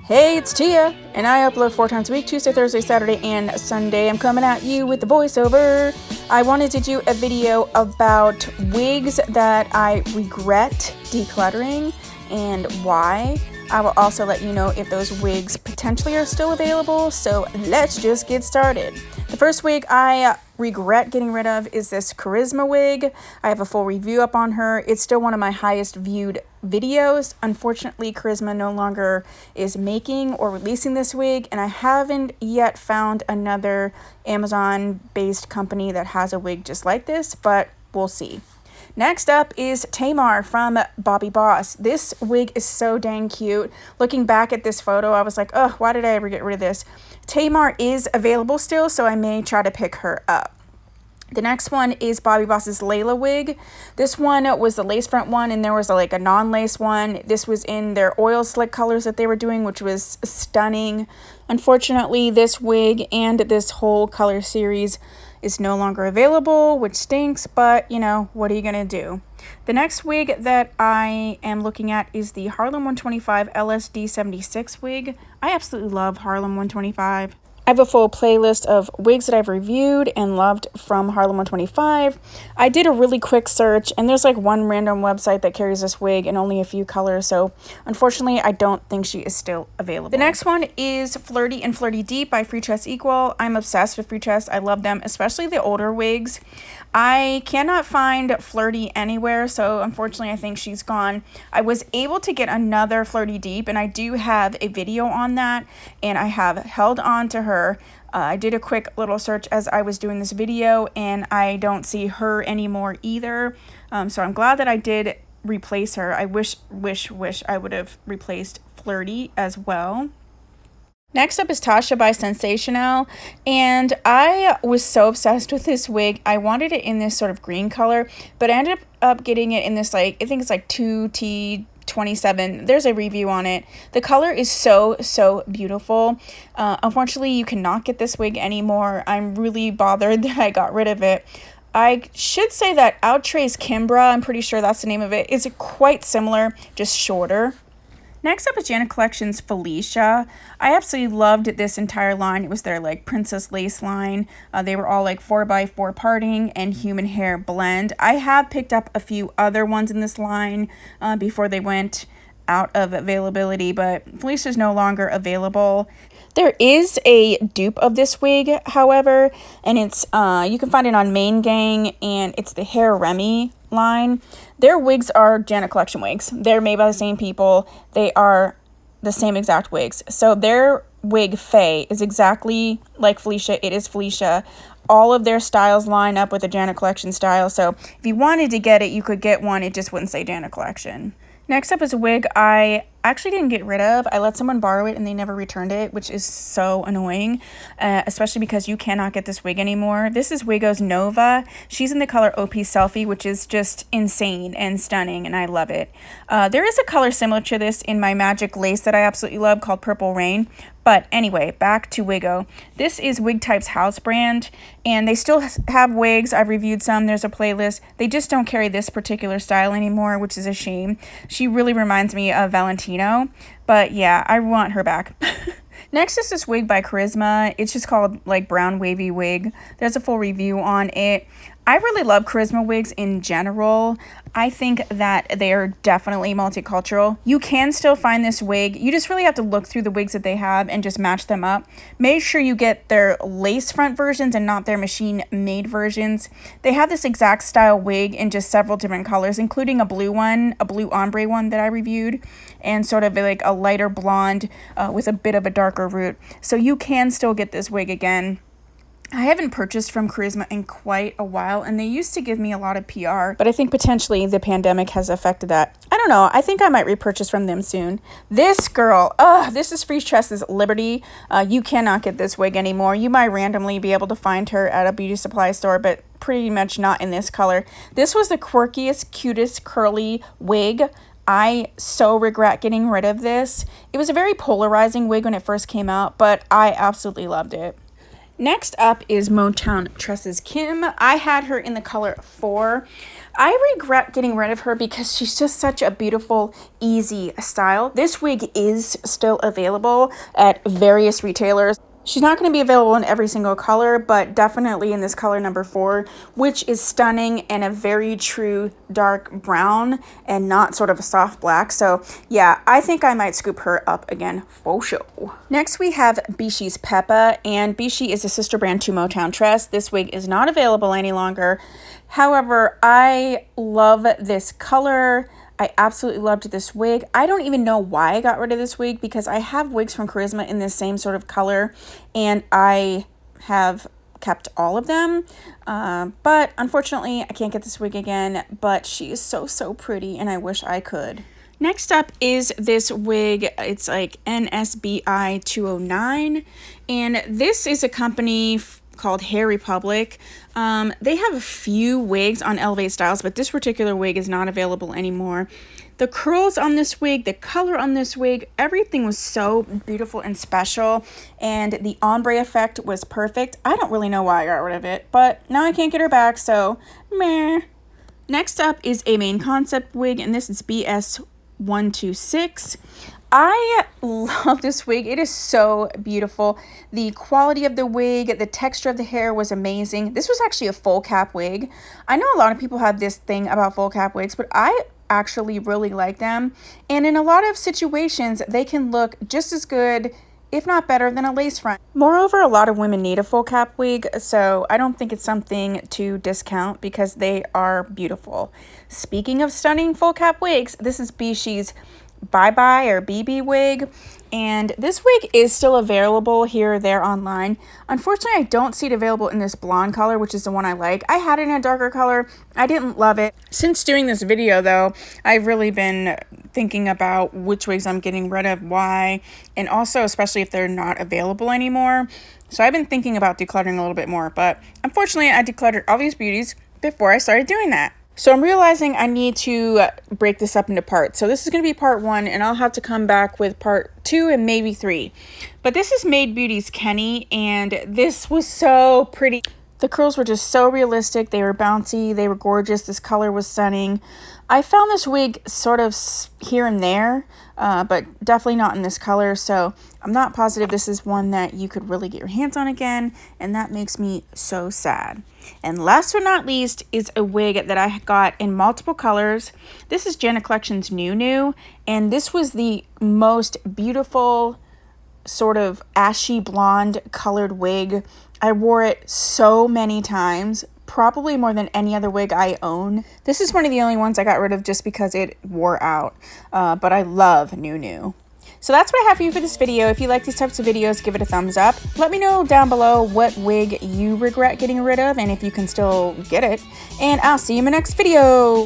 Hey, it's Tia, and I upload 4 times a week, Tuesday, Thursday, Saturday, and Sunday. I'm coming at you with the voiceover. I wanted to do a video about wigs that I regret decluttering and why. I will also let you know if those wigs potentially are still available, so let's just get started. The first wig I regret getting rid of is this Charisma wig. I have a full review up on her. It's still one of my highest viewed videos. Unfortunately, Charisma no longer is making or releasing this wig, and I haven't yet found another Amazon-based company that has a wig just like this, but we'll see. Next up is Tamar from Bobbi Boss. This wig is so dang cute. Looking back at this photo, I was like, oh, why did I ever get rid of this? Tamar is available still, so I may try to pick her up. The next one is Bobbi Boss's Layla wig. This one was the lace front one, and there was like a non-lace one. This was in their oil slick colors that they were doing, which was stunning. Unfortunately, this wig and this whole color series is no longer available, which stinks, but you know, what are you gonna do? The next wig that I am looking at is the Harlem 125 LSD 76 wig. I absolutely love Harlem 125. I have a full playlist of wigs that I've reviewed and loved from Harlem 125. I did a really quick search, and there's like one random website that carries this wig in only a few colors, so unfortunately I don't think she is still available. The next one is Flirty and Flirty Deep by Freetress Equal. I'm obsessed with Freetress. I love them, especially the older wigs. I cannot find Flirty anywhere, so unfortunately I think she's gone. I was able to get another Flirty Deep, and I do have a video on that, and I have held on to her. I did a quick little search as I was doing this video, and I don't see her anymore either. So I'm glad that I did replace her. I wish I would have replaced Flirty as well. Next up is Tasha by Sensational, and I was so obsessed with this wig. I wanted it in this sort of green color, but I ended up getting it in this, like, I think it's like 2T27. There's a review on it. The color is so beautiful. Unfortunately, you cannot get this wig anymore. I'm really bothered that I got rid of it. I should say that Outrace Kimbra, I'm pretty sure that's the name of it, is quite similar, just shorter. Next up is Janet Collection's Felicia. I absolutely loved this entire line. It was their like princess lace line. They were all like 4x4 parting and human hair blend. I have picked up a few other ones in this line before they went out of availability, but Felicia's no longer available. There is a dupe of this wig, however, and it's you can find it on Main Gang, and it's the Hair Remy line. Their wigs are Janet Collection wigs. They're made by the same people. They are the same exact wigs. So their wig, Faye, is exactly like Felicia. It is Felicia. All of their styles line up with the Janet Collection style. So if you wanted to get it, you could get one. It just wouldn't say Janet Collection. Next up is a wig I actually didn't get rid of. I let someone borrow it and they never returned it, which is so annoying, especially because you cannot get this wig anymore. This is Wigo's Nova. She's in the color OP Selfie, which is just insane and stunning, and I love it. There is a color similar to this in my Magic Lace that I absolutely love called Purple Rain. But anyway, back to Wigo. This is Wig Type's house brand, and they still have wigs. I've reviewed some. There's a playlist. They just don't carry this particular style anymore, which is a shame. She really reminds me of Valentino, but yeah, I want her back. Next is this wig by Charisma. It's just called like Brown Wavy Wig. There's a full review on it. I really love Charisma wigs in general. I think that they are definitely multicultural. You can still find this wig. You just really have to look through the wigs that they have and just match them up. Make sure you get their lace front versions and not their machine-made versions. They have this exact style wig in just several different colors, including a blue one, a blue ombre one that I reviewed, and sort of like a lighter blonde with a bit of a darker root. So you can still get this wig again. I haven't purchased from Charisma in quite a while, and they used to give me a lot of PR, but I think potentially the pandemic has affected that. I don't know. I think I might repurchase from them soon. This girl, this is Freetress's Liberty. You cannot get this wig anymore. You might randomly be able to find her at a beauty supply store, but pretty much not in this color. This was the quirkiest, cutest, curly wig. I so regret getting rid of this. It was a very polarizing wig when it first came out, but I absolutely loved it. Next up is Motown Tress Kim. I had her in the color 4. I regret getting rid of her because she's just such a beautiful, easy style. This wig is still available at various retailers. She's not going to be available in every single color, but definitely in this color number 4, which is stunning and a very true dark brown and not sort of a soft black. So yeah, I think I might scoop her up again for sure. Next we have Beshe Pepa, and Beshe is a sister brand to Motown Tress. This wig is not available any longer. However, I love this color. I absolutely loved this wig. I don't even know why I got rid of this wig because I have wigs from Charisma in this same sort of color and I have kept all of them. But unfortunately, I can't get this wig again, but she is so pretty and I wish I could. Next up is this wig. It's like NSBI 209, and this is a company called Hair Republic. They have a few wigs on Elevate Styles, but this particular wig is not available anymore. The curls on this wig, the color on this wig, everything was so beautiful and special, and the ombre effect was perfect. I don't really know why I got rid of it, but now I can't get her back, so meh. Next up is a main concept wig, and this is BS126. I love this wig. It is so beautiful. The quality of the wig, the texture of the hair was amazing. This was actually a full cap wig. I know a lot of people have this thing about full cap wigs, but I actually really like them. And in a lot of situations, they can look just as good, if not better, than a lace front. Moreover, a lot of women need a full cap wig, so I don't think it's something to discount because they are beautiful. Speaking of stunning full cap wigs, this is Beshe's Bibi or Bibi wig, and this wig is still available here or there online. Unfortunately, I don't see it available in this blonde color, which is the one I like. I had it in a darker color. I didn't love it. Since doing this video though, I've really been thinking about which wigs I'm getting rid of, why, and also especially if they're not available anymore. So I've been thinking about decluttering a little bit more, but unfortunately I decluttered all these beauties before I started doing that. So I'm realizing I need to break this up into parts. So this is going to be part 1, and I'll have to come back with part 2 and maybe 3. But this is Mayde Kennie, and this was so pretty. The curls were just so realistic. They were bouncy. They were gorgeous. This color was stunning. I found this wig sort of here and there, but definitely not in this color. So I'm not positive this is one that you could really get your hands on again. And that makes me so sad. And last but not least is a wig that I got in multiple colors. This is Jenna Collection's Nunu. And this was the most beautiful sort of ashy blonde colored wig. I wore it so many times, probably more than any other wig I own. This is one of the only ones I got rid of just because it wore out, but I love Nunu. So that's what I have for you for this video. If you like these types of videos, give it a thumbs up. Let me know down below what wig you regret getting rid of and if you can still get it. And I'll see you in my next video.